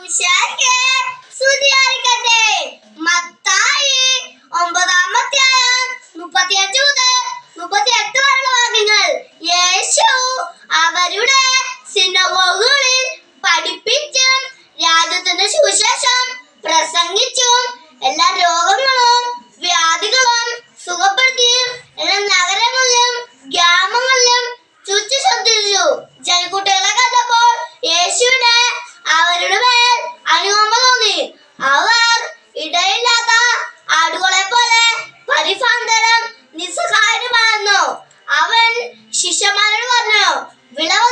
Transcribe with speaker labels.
Speaker 1: മിശിഹായ്ക്ക് സ്തുതിയായിരിക്കട്ടെ. മത്തായി 9-ാം അധ്യായം 35 മുതൽ 38 വരെയുള്ള വാക്യങ്ങൾ. യേശു അവരുടെ സിനഗോഗുകളിൽ പഠിപ്പിച്ചും രാജ്യത്തിന്റെ സുവിശേഷം പ്രസംഗിച്ചും എല്ലാ രോഗങ്ങളും വ്യാധികളും സുഖപ്പെടുത്തിയും എല്ലാ നഗരങ്ങളിലും ഗ്രാമങ്ങളിലും ചുറ്റിസഞ്ചരിച്ചു. ജനക്കൂട്ടങ്ങളെ കണ്ടപ്പോൾ യേശുവിന് അവരുടെ മേൽ അനുകമ്പ തോന്നി. അവർ ഇടയില്ലാത്ത ആടുകളെ പോലെ പരിഭ്രാന്തരും നിസ്സഹായരുമായിരുന്നു. അവൻ ശിഷ്യന്മാരോട് പറഞ്ഞു, വിളവ്